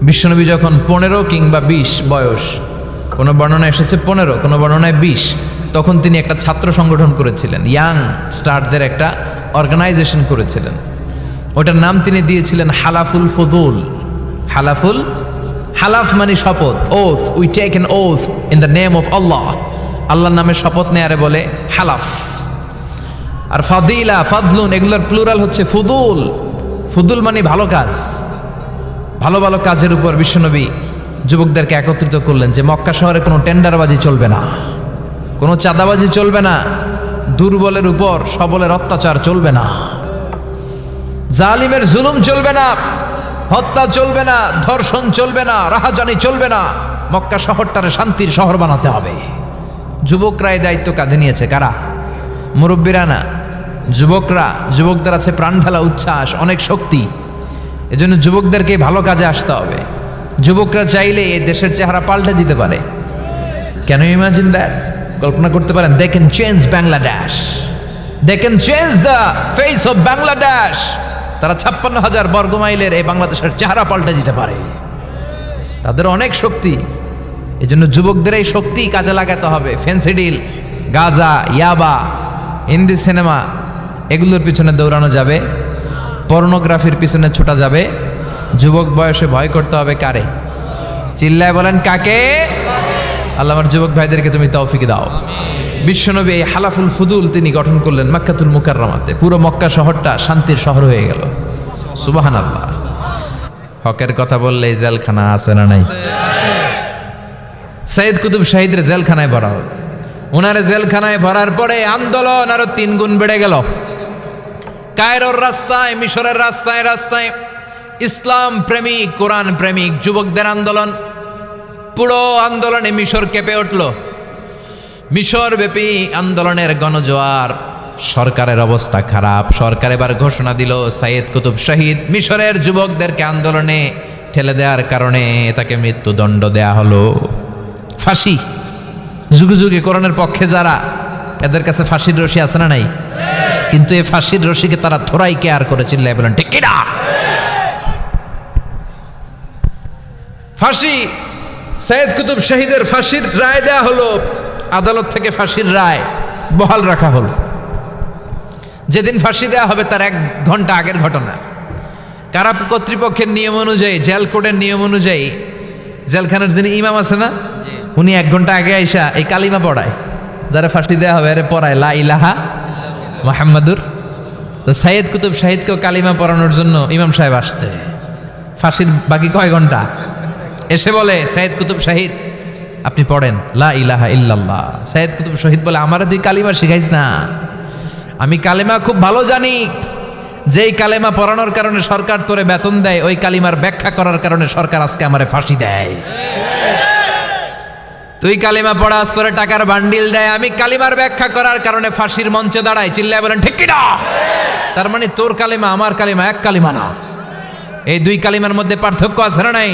বিশ্বনবী যখন 15 কিংবা 20 বয়স, কোনো বর্ণনায় এসেছে 15, কোনো বর্ণনায় 20, তখন তিনি একটা ছাত্র সংগঠন করেছিলেন, ইয়াং স্টারদের একটা অর্গানাইজেশন করেছিলেন। ওটার নাম তিনি দিয়েছিলেন হালাফুল ফুদুল। হালাফ মানে শপথ, oath, we take an oath in the name of Allah. আল্লাহর নামে শপথ নেয়ারে বলে হালাফ। আর ফাদিলা, ফাদলুন, এগুলোর প্লুরাল হচ্ছে ফুদুল। ফুদুল মানে ভালো কাজ। ভালো ভালো কাজের উপর বিশ্বনবী যুবকদেরকে একত্রিত করলেন যে মক্কা শহরে কোনো টেন্ডারবাজি চলবে না, কোনো চাঁদাবাজি চলবে না, দুর্বলের উপর সবলের অত্যাচার চলবে না, জালিমের জুলুম চলবে না, হত্যা চলবে না, ধর্ষণ চলবে না, রাহাজানি চলবে না। মক্কা শহরটারে শান্তির শহর বানাতে হবে। যুবকরা এই দায়িত্ব কাঁধে নিয়েছে। কারা? মুরব্বীরা না, যুবকরা। যুবকদের আছে প্রাণ ঢালা উচ্ছ্বাস, অনেক শক্তি। এজন্য যুবকদেরকে ভালো কাজে আসতে হবে। যুবকরা চাইলে এই দেশের চেহারা পাল্টে দিতে পারে। Can you imagine that? কল্পনা করতে পারেন? They can change Bangladesh, they can change the face of Bangladesh. তারা 56,000 বর্গমাইলের এই বাংলাদেশের চেহারা পাল্টে দিতে পারে। তাদের অনেক শক্তি। এজন্য যুবকদের এই শক্তি কাজে লাগাতে হবে। ফেন্সিডিল, গাঁজা, ইয়াবা, হিন্দি সিনেমা, এগুলোর পিছনে দৌড়ানো যাবে? পর্নোগ্রাফির পিছনে ছোটা যাবে? যুবক বয়সে ভয় করতে হবে কারে? চিল্লায় বলেন কাকে? আল্লাহ আমার যুবক ভাইদেরকে তুমি তৌফিক দাও। বিশ্বনবী এই হালাফুল ফুদুল তিনি গঠন করলেন মক্কাতুল মুকাররমাতে। পুরো মক্কা শহরটা শান্তির শহর হয়ে গেল। সুবহানাল্লাহ। হকের কথা বললে জেলখানা আছে না নাই? সাইয়েদ কুতুব শাহিদের জেলখানায় ভরা হলো। ওনারে জেলখানায় ভরার পরে আন্দোলন আরো 3 গুণ বেড়ে গেল। কায়রোর রাস্তায়, মিশরের রাস্তায় রাস্তায় ইসলাম প্রেমিক, কোরআন প্রেমিক যুবকদের আন্দোলন। পুরো আন্দোলনে মিশর কেঁপে উঠল। মিশর ব্যাপী আন্দোলনের গণজোয়ার। সরকারের অবস্থা খারাপ। সরকার এবার ঘোষণা দিল সাইয়েদ কুতুব শাহিদ মিশরের যুবকদেরকে আন্দোলনে ঠেলে দেওয়ার কারণে তাকে মৃত্যুদণ্ড দেয়া হলো। ফাঁসি। যুগে যুগে কোরআনের পক্ষে যারা, এদের কাছে ফাঁসির রশি আছে না নাই? কিন্তু এই ফাঁসির রশিকে তারা থোড়াই কেয়ার করে চিল্লায় বলেন ঠিক কিনা? ফাঁসি, সাইয়েদ কুতুব শাহিদের ফাঁসির রায় দেয়া হলো। আদালত থেকে ফাঁসির রায় বহাল রাখা হলো। যেদিন ফাঁসি দেওয়া হবে তার 1 ঘন্টা আগের ঘটনা। কারা কর্তৃপক্ষের নিয়ম অনুযায়ী, জেল কোডের নিয়ম অনুযায়ী জেলখানার যিনি ইমাম আছে না, উনি 1 ঘন্টা আগে আইসা এই কালিমা পড়ায়। যারা ফাঁসি দেওয়া হবে আরে পড়ায় লা ইলাহা মুহাম্মাদুর। তো সাইয়েদ কুতুব শাহিদকেও কালিমা পড়ানোর জন্য ইমাম সাহেব আসছে। ফাঁসির বাকি কয় ঘন্টা? এসে বলে সাইয়েদ কুতুব শাহিদ আপনি পড়েন লা ইলাহা ইল্লাল্লাহ। সাইয়েদ কুতুব শাহিদ বলে আমারে তুই কালিমা শিখাইস না, আমি কালিমা খুব ভালো জানি। যেই কালিমা পড়ানোর কারণে সরকার তোরে বেতন দেয়, ওই কালিমার ব্যাখ্যা করার কারণে সরকার আজকে আমারে ফাঁসি দেয়। তুই কালিমা পড়াস, তোরে টাকার বান্ডিল দেয়, আমি কালিমার ব্যাখ্যা করার কারণে ফাঁসির মঞ্চে দাঁড়াই। চিল্লায় বলেন ঠিক কিনা? তার মানে তোর কালিমা আমার কালিমা এক কালিমা না। এই 2 কালিমার মধ্যে পার্থক্য আছে না নাই?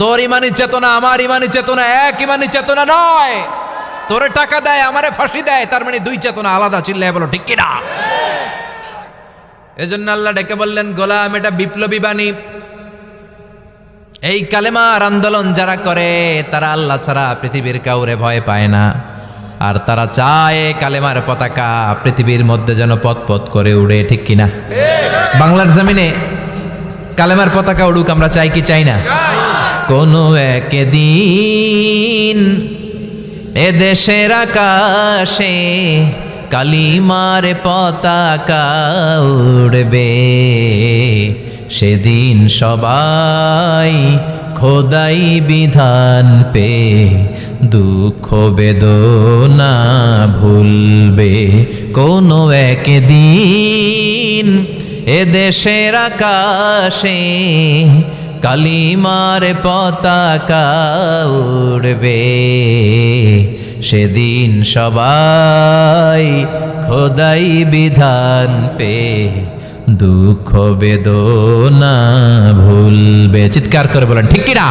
তোর ইমানি চেতনা আমার ইমানি চেতনা এক ইমানি চেতনা নয়। তোরে টাকা দেয়, আমারে ফাঁসি দেয়, তার মানে 2 চেতনা আলাদা। চিল্লায় বলো ঠিক কিনা? এজন্য আল্লাহ ডেকে বললেন গোলাম এটা বিপ্লবী বাণী। এই কালেমার আন্দোলন যারা করে তারা আল্লাহ ছাড়া পৃথিবীর কাউরে ভয় পায় না। আর তারা চায় কালেমার পতাকা পৃথিবীর মধ্যে যেন পথ করে উড়ে। ঠিক কিনা? বাংলার জমিনে কালেমার পতাকা উড়ুক আমরা চাই কি চাই না? কোনো একদিন এ দেশের আকাশে কালিমার পতাকা উড়বে। সেদিন সবাই খোদাই বিধান পে দুঃখ বেদনা ভুলবে। কোনো একদিন এ দেশের আকাশে কালিমার পতাকা উড়বে। সেদিন সবাই খোদাই বিধান পে দুঃখ বেদনা ভুলবে। চিৎকার করে বলেন ঠিক কিনা?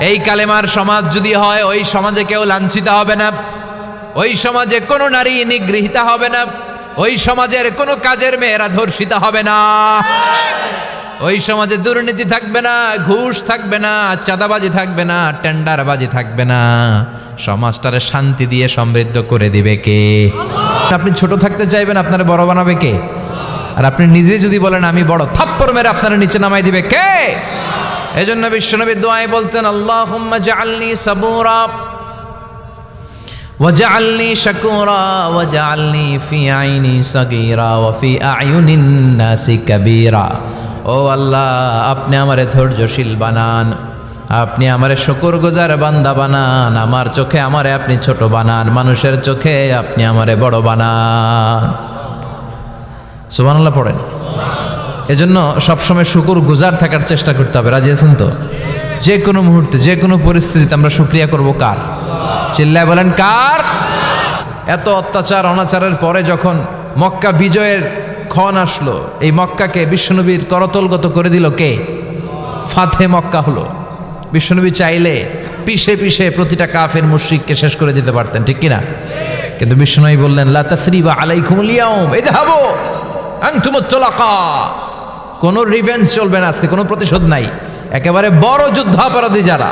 এই কালেমার সমাজ যদি হয়, ওই সমাজে কেউ লাঞ্ছিত হবে না, ওই সমাজে কোনো নারী নিগৃহীতা হবে না, ওই সমাজের কোনো কাজের মেয়েরা ধর্ষিতা হবে না। ওই সমাজে দুর্নীতি থাকবে না, ঘুষ থাকবে না, চাঁদাবাজি থাকবে না, টেন্ডারবাজি থাকবে না। সমাজটারে শান্তি দিয়ে সমৃদ্ধ করে দিবে কে? আপনি ছোট থাকতে চাইবেন, আপনারা বড় বানাবে কে? আর আপনি নিজে যদি বলেন আমি বড়, থাপ্পড় মেরে আপনারা নিচে নামাই দিবে কে? এজন্য বিশ্বনবী দোয়ায় বলতেন, আল্লাহুম্মা জাআলনি সাবুরা ওয়াজআলনি শাকুরা ওয়াজআলনি ফি আইনি সাগীরা ওয়া ফি আয়ুনিন নাসি কাবীরা। ও আল্লাহ, আপনি আমারে ধৈর্যশীল বানান, আপনি আমারে শুকরগুজার বান্দা বানান, আমার চোখে আমারে আপনি ছোট বানান, মানুষের চোখে আপনি আমারে বড় বানান। সুবহানাল্লাহ পড়েন। এজন্য সবসময় শুকরগুজার থাকার চেষ্টা করতে হবে। রাজি আছেন তো? যে কোনো মুহূর্তে, যে কোনো পরিস্থিতিতে আমরা শুকরিয়া করব কার? চিল্লায় বলেন কার? এত অত্যাচার অনাচারের পরে যখন মক্কা বিজয়ের ক্ষণ আসলো, এই মক্কাকে বিশ্বনবীর করতলগত করে দিল কে? ফাতে মক্কা হলো। বিশ্বনবী চাইলে পিষে পিষে প্রতিটা কাফের মুশরিককে শেষ করে দিতে পারতেন, ঠিক কিনা? কিন্তু বিশ্বনবী বললেন, লা তাসরিবা আলাইকুমুল ইয়াউম ইযহাবু আনতুমুত তুলাকা। কোনো রিভেঞ্জ চলবে না আজকে, কোনো প্রতিশোধ নাই। একেবারে বড় যুদ্ধাপরাধী যারা,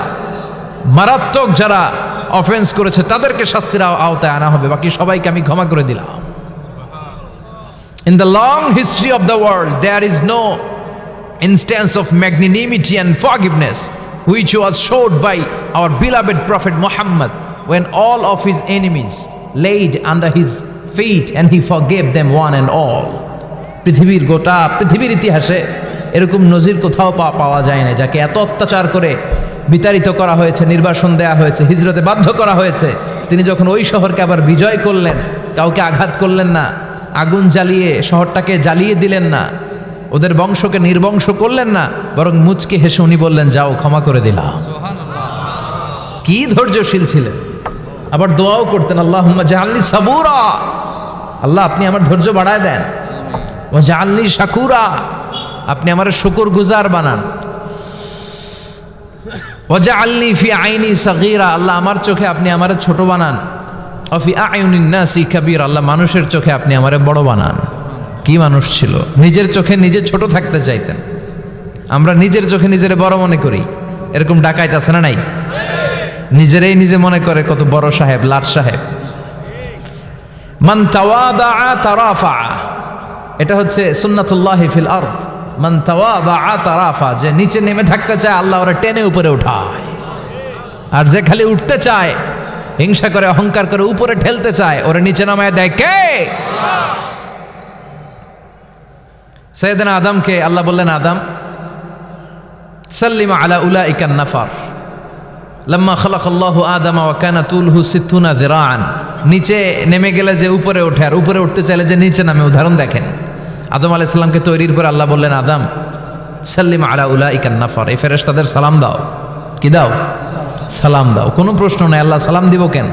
মারাত্মক যারা অফেন্স করেছে, তাদেরকে শাস্তির আওতায় আনা হবে, বাকি সবাইকে আমি ক্ষমা করে দিলাম। In the long history of the world, there is no instance of magnanimity and forgiveness which was showed by our beloved Prophet Muhammad when all of his enemies laid under his feet and he forgave them one and all. পৃথিবীর গোটা পৃথিবীর ইতিহাসে এরকম নজির কোথাও পাওয়া যায় না, যাকে এত অত্যাচার করে বিতাড়িত করা হয়েছে, নির্বাসন দেয়া হয়েছে, হিজরতে বাধ্য করা হয়েছে। তিনি যখন ওই শহরকে আবার বিজয় করলেন, কাউকে আঘাত করলেন না, আগুন জ্বালিয়ে শহরটাকে জ্বালিয়ে দিলেন না, ওদের বংশকে নির্বংশ করলেন না, বরং মুচকি হেসে উনি বললেন, যাও ক্ষমা করে দিলাম। কি ধৈর্যশীল ছিলেন। আবার দোয়াও করতেন, আল্লাহুম্মা জাআলনি সাবুরা, আল্লাহ আপনি আমার ধৈর্য বাড়ায় দেন, ওয়া জাআলনি শাকুরা, আপনি আমার শুকরগুজার বানান, ওয়া জাআলনি ফি আইনি সাগীরা, আল্লাহ আমার চোখে আপনি আমার ছোট বানান, ওয়া ফি আয়ুনিন নাসি কাবীরা, আল্লাহ মানুষের চোখে আপনি আমারে বড় বানান। কি মানুষ ছিল, নিজের চোখে নিজে ছোট থাকতে চাইতেন। আমরা নিজের চোখে নিজের বড় মনে করি, এরকম ডাকাইত আছে না নাই? নিজেরাই নিজে মনে করে কত বড় সাহেব, লাট সাহেব। মান তাওয়াদা তারাফা, এটা হচ্ছে সুন্নাতুল্লাহি ফিল আরদ। মান তাওয়াদা তারাফা, যে নিচে নেমে থাকতে চায় আল্লাহ ওরা টেনে উপরে উঠায়, আর যে খালি উঠতে চায়, হিংসা করে অহংকার করে উপরে ঠেলতে চায়, ওরা নিচে নামায় দেয় কে? সাইয়েদনা আদমকে আল্লাহ বললেন, আদম সাল্লিমা আলা উলাইকান নাফার লাম্মা খালাকাল্লাহু আদামা ওয়া কানা তুলহু 60 যিরাআন। নিচে নেমে গেলে যে উপরে ওঠে, আর উপরে উঠতে চাইলে যে নিচে নামে। উদাহরণ দেখেন, আদম আলাইহিস সালামকে তৈরির পর আল্লাহ বললেন, আদম সাল্লিমা আলা উলাইকান নাফার, এই ফেরেশতাদের সালাম দাও। কি দাও? সালাম দাও। কোনো প্রশ্ন নাই, আল্লাহ সালাম দিব কেন?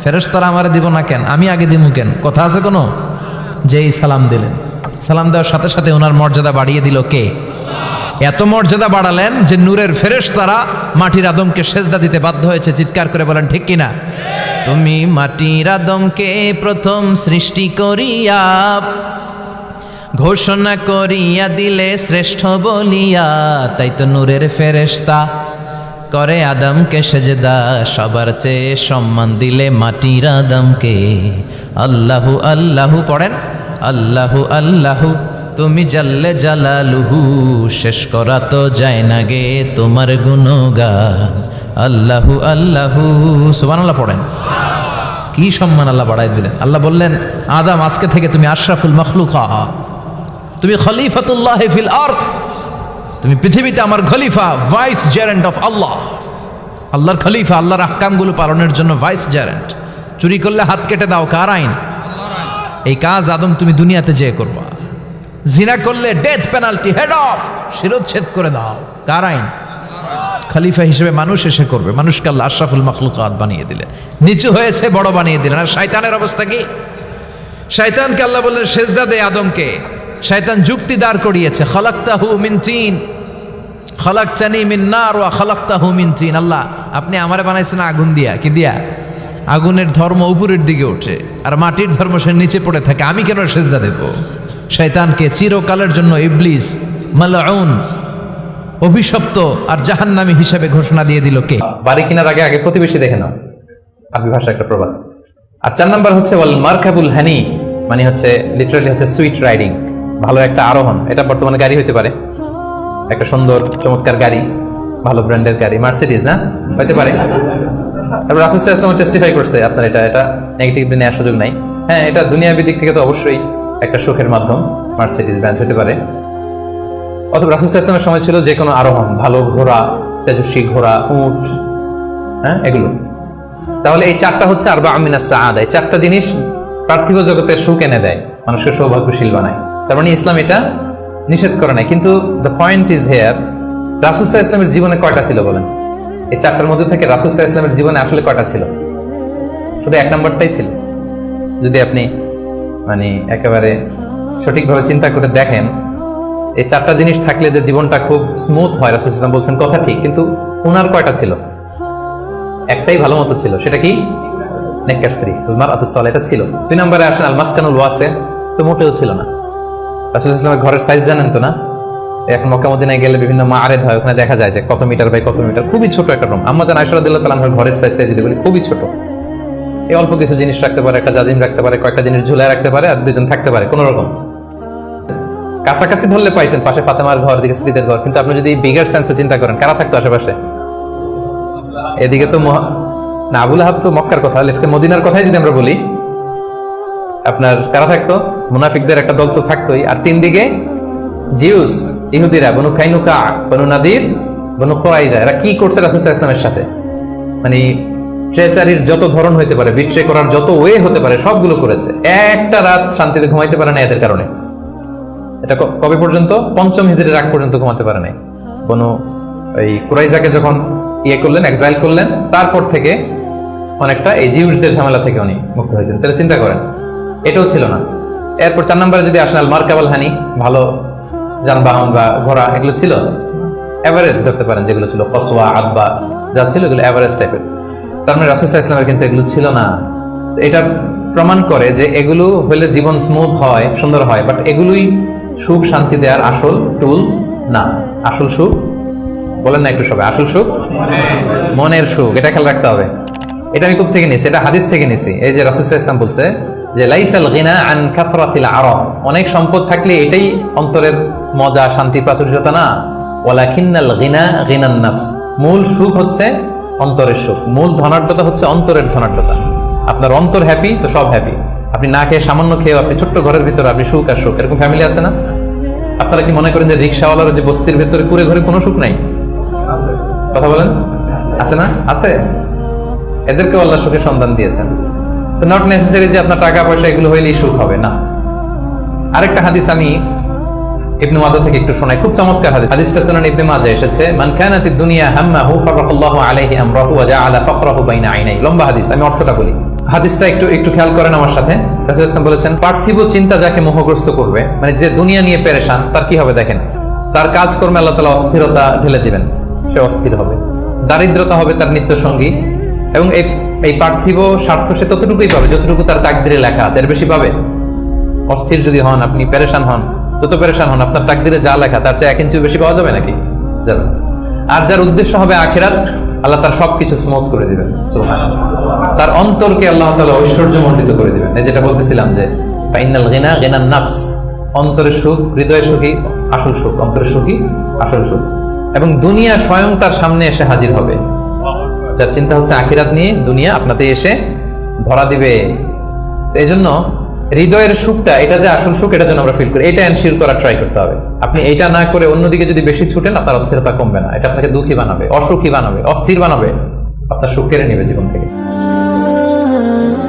ফেরেশতারা আমারে দিব না কেন? আমি আগে দিব কেন? কথা আছে কোনো? যেই সালাম দিলেন, সালাম দেওয়ার সাথে সাথে ওনার মর্যাদা বাড়িয়ে দিল কে? এত মর্যাদা বাড়ালেন যে নূরের ফেরেশতারা মাটির আদমকে সেজদা দিতে বাধ্য হয়েছে। চিৎকার করে বলেন ঠিক কিনা? তুমি মাটির আদমকে প্রথম সৃষ্টি করিয়া ঘোষণা করিয়া দিলে শ্রেষ্ঠ বলিয়া, তাই তো নূরের ফেরেশতা করে আদমকে সেজদা, সবার চেয়ে সম্মান দিলে মাটির আদমকে। আল্লাহু আল্লাহু পড়েন, আল্লাহু আল্লাহু তুমি জাল্লে জালালুহু, শেষ করা তো যায় না গে তোমার গুণগান। আল্লাহু আল্লাহু, সুবহানাল্লাহ পড়েন। কি সম্মান আল্লাহ বাড়াই দিলেন। আল্লাহ বললেন, আদম আজকে থেকে তুমি আশরাফুল মাখলুকাত, তুমি খলিফাতুল্লাহ ফিল আরদ, তুমি পৃথিবীতে আমার খলিফা, ভাইস জেরেন্ট অফ আল্লাহ। আল্লাহর খলিফা, আল্লাহর আহকামগুলো পালনের জন্য ভাইস জেরেন্ট। চুরি করলে হাত কেটে দাও, কার আইন? এই কাজ আদম তুমি দুনিয়াতে যেয়ে করবা। জিনা করলে ডেথ পেনাল্টি, হেড অফ, শিরোচ্ছেদ করে দাও, কার আইন? খলিফা হিসেবে মানুষ এসে করবে। মানুষকে আল্লাহ আশরাফুল মাখলুকাত বানিয়ে দিলেন, নিচু হয়েছে বড় বানিয়ে দিলেন। আর শয়তানের অবস্থা কি? শয়তানকে আল্লাহ বললেন সেজদা দে আদমকে। শয়তান যুক্তি দাঁড় করিয়েছে, খালাকতাহু মিন তিন খালাকতানি মিন নার ওয়া খালাকতাহু মিন তিন। আল্লাহ আপনি আমারে বানাইছেন আগুন দিয়া। কি দিয়া? আগুনের ধর্ম উপরের দিকে ওঠে, আর মাটির ধর্ম সে নিচে পড়ে থাকে, আমি কেন সেজদা দেব? শয়তানকে চিরকালের জন্য ইবলিস মালউন, অভিশপ্ত আর জাহান্নামী হিসেবে ঘোষণা দিয়ে দিল কে? বাড়ি কেনার আগে আগে প্রতিবেশী দেখে নাও, আরবি ভাষা একটা প্রবাদ। আর 4 নাম্বার হচ্ছে ওয়াল মারকাবুল হানি, মানে হচ্ছে লিটারালি হচ্ছে সুইট রাইডিং, ভালো একটা আরোহণ। এটা বর্তমানে গাড়ি হতে পারে, একটা সুন্দর চমৎকার গাড়ি, ভালো ব্র্যান্ডের গাড়ি, মার্সিডিজ না হতে পারে। তারপর রাসূল সাল্লাল্লাহু আলাইহি ওয়াসাল্লাম টেস্টিফাই করছে আপনার এটা নেগেটিভলি নেওয়ার সুযোগ নাই। হ্যাঁ, এটা দুনিয়াবি দিক থেকে তো অবশ্যই একটা সুখের মাধ্যম, মার্সিডিজ ব্র্যান্ড হতে পারে। অথবা রাসূল সাল্লাল্লাহু আলাইহি ওয়াসাল্লামের সময় ছিল যে কোনো আরোহণ, ভালো ঘোড়া, তেজস্বী ঘোড়া, উট, হ্যাঁ এগুলো। তাহলে এই 4টা হচ্ছে আরবা মিনাস সাআদা। এই 4টা জিনিস পার্থিব জগতের সুখ এনে দেয়, মানুষকে সৌভাগ্যশীল বানায়। তার মানে ইসলাম এটা নিষেধ করে নাই। কিন্তু দ্য পয়েন্ট ইজ হেয়ার, রাসূল সাল্লাল্লাহু আলাইহি ওয়াসাল্লামের জীবনে কয়টা ছিল বলেন? এই 4টার মধ্যে থেকে রাসূল সাল্লাল্লাহু আলাইহি ওয়াসাল্লামের জীবনে আসলে কয়টা ছিল? শুধু 1 নাম্বারটাই ছিল। যদি আপনি মানে একেবারে সঠিকভাবে চিন্তা করে দেখেন, এই 4টা জিনিস থাকলে যে জীবনটা খুব স্মুথ হয়, রাসূল সাল্লাল্লাহু আলাইহি ওয়াসাল্লাম বলছেন কথা ঠিক, কিন্তু উনার কয়টা ছিল? একটাই ভালো মতো ছিল, সেটা কি? নেককার স্ত্রী, মারআতুস সালিহা, এটা ছিল। 2 নম্বরে আসেন আল মাসকানুল ওয়াসি, তো মোটেও ছিল না। রাসূল সাল্লাল্লাহু আলাইহি ওয়াসাল্লামের ঘরের সাইজ জানেন তো না? এখন মক্কা মদিনায় গেলে বিভিন্ন মাআরিদ হয়, ওখানে দেখা যায় যে কত মিটার বাই কত মিটার, খুবই ছোট একটা রুম। আম্মা জান আয়েশা রাদিয়াল্লাহু তাআলা আনহার ঘরের সাইজটা যদি বলি খুবই ছোট। এই অল্প কিছু জিনিস রাখতে পারে, একটা জাজিম রাখতে পারে, কয়েকটা জিনিস ঝুলায় রাখতে পারে, আর 2জন থাকতে পারে কোন রকম। কাছাকাছি ধরলে পাইছেন পাশে ফাতেমার ঘর, দিকে স্ত্রীদের ঘর। কিন্তু আপনি যদি বিগার সেন্সে চিন্তা করেন, কারা থাকতো আশেপাশে? এদিকে তো না, আবুল আহাব তো মক্কার কথা, লেটসে মদিনার কথাই যদি আমরা বলি, আপনার কারা থাকতো? মুনাফিকদের একটা দল তো থাকতোই। আর 3 দিকে জিউস, ইহুদিরা, বনু কাইনুকা, বনু নাদির, বনু কুরাইজা। এরা কি করছে রাসূল সাল্লাল্লাহু আলাইহি ওয়াসাল্লামের সাথে? মানে ট্রেচারির যত ধরন হতে পারে, বিট্রে করার যত ওয়ে হতে পারে, সবগুলো করেছে। একটা রাত শান্তিতে ঘুমাইতে পারে না এদের কারণে। এটা কবে পর্যন্ত? 5ম হিজরির আগ পর্যন্ত ঘুমাতে পারে নাই। বনু এই কুরাইজাকে যখন করলেন, এক্সাইল করলেন, তারপর থেকে অনেকটা এই জিউসদের ঝামেলা থেকে উনি মুক্ত হয়েছেন। তাহলে চিন্তা করেন, এটাও ছিল না। এরপর 4 নম্বরে যদি আসেন আল মারকাবাল হানি, ভালো যানবাহন বা ঘোড়া, এগুলো ছিল এভারেজ ধরতে পারেন, যেগুলো ছিল কসওয়া, আদবা যা ছিল এগুলো এভারেজ টাইপের। তার মানে রাসূল সাল্লাল্লাহু আলাইহি ওয়াসাল্লামের কিন্তু এগুলো ছিল না। এটা প্রমাণ করে যে এগুলো হলে জীবন স্মুথ হয়, সুন্দর হয়, বাট এগুলোই সুখ শান্তি দেওয়ার আসল টুলস না। আসল সুখ বলেন না একটু সবাই, আসল সুখ মনের সুখ। এটা খেয়াল রাখতে হবে। এটা আমি কোথা থেকে নিয়েছি? এটা হাদিস থেকে নিয়েছি। এই যে রাসূল সাল্লাল্লাহু আলাইহি ওয়াসাল্লাম বলছে যে লাইসাল গিনা আন কাসরাতিল আরাব, অনেক সম্পদ থাকলে এটাই অন্তরের মজা, শান্তি, প্রাচুর্যতা না। ওয়ালাকিন্নাল গিনা গিনান নাফস, মূল সুখ হচ্ছে অন্তরের সুখ, মূল ধনাঢ্যতা হচ্ছে অন্তরের ধনাঢ্যতা। আপনার অন্তর হ্যাপি তো সব হ্যাপি। আপনি না খেয়ে, সামান্য খেয়ে, আপনি ছোট্ট ঘরের ভিতরে আপনি সুখ আর সুখ, এরকম ফ্যামিলি আছে না? আপনারা কি মনে করেন যে রিক্সাওয়ালার যে বস্তির ভিতরে কুড়ে ঘরে কোনো সুখ নাই? কথা বলেন, আছে না? আছে। এদেরকে আল্লাহ সুখের সন্ধান দিয়েছেন। তো নট নেসেসারি যে আপনার টাকা পয়সা এগুলো হইলেই সুখ হবে না। আরেকটা হাদিস আমি ইবনে মাজাহ থেকে একটু শোনাই, খুব চমৎকার হাদিস। হাদিসটা সুনান ইবনে মাজাহ এসেছে, মান কানাতিদ দুনিয়া হাম্মাহু ফারাকাল্লাহু আলাইহি আমরাহু ওয়া জাআলা ফাখরাহু বাইনা আইনাই। লম্বা হাদিস, আমি অর্থটা বলি। হাদিসটা একটু খেয়াল করেন আমার সাথে। রাসূল সাল্লাল্লাহু বলেছেন, পার্থিব চিন্তা যাকে মোহগ্রস্ত করবে, মানে যে দুনিয়া নিয়ে পেরেশান, তার কি হবে দেখেন? তার কাজকর্মে আল্লাহ তাআলা অস্থিরতা ঢেলে দিবেন, সে অস্থির হবে। দারিদ্রতা হবে তার নিত্য সঙ্গী, এবং এই পার্থিব স্বার্থ সে ততটুকুই পাবে যতটুকু তার তাকদিরে লেখা আছে, এর বেশি পাবে? অস্থির যদি হন, আপনি পেরেশান হন, যত পেরেশান হন, আপনার তাকদিরে যা লেখা তার চেয়ে 1 ইঞ্চিও বেশি পাওয়া যাবে নাকি? যাবে। আর যার উদ্দেশ্য হবে আখিরাত, আল্লাহ তার সবকিছু স্মুথ করে দিবেন। সুবহানাল্লাহ। তার অন্তরকে আল্লাহ তাআলা ঐশ্বর্যমণ্ডিত করে দিবেন। এই যেটা বলতেছিলাম যে ফাইনাল গিনা গিনান নাফস, অন্তরের সুখ, হৃদয়ের সুখী আসল সুখ, অন্তরের সুখী আসল সুখ। এবং দুনিয়া স্বয়ং তার সামনে এসে হাজির হবে। যার চিন্তা হচ্ছে আখিরাত নিয়ে, দুনিয়া আপনাতে এসে ধরা দিবে। তো এই জন্য হৃদয়ের সুখটা, এটা যে আসল সুখ, এটা যেন আমরা ফিল করি, এটা এনশিওর করার ট্রাই করতে হবে। আপনি এটা না করে অন্যদিকে যদি বেশি ছুটেন, আপনার অস্থিরতা কমবে না, এটা আপনাকে দুঃখী বানাবে, অসুখী বানাবে, অস্থির বানাবে, আপনার সুখ কেড়ে নেবে জীবন থেকে।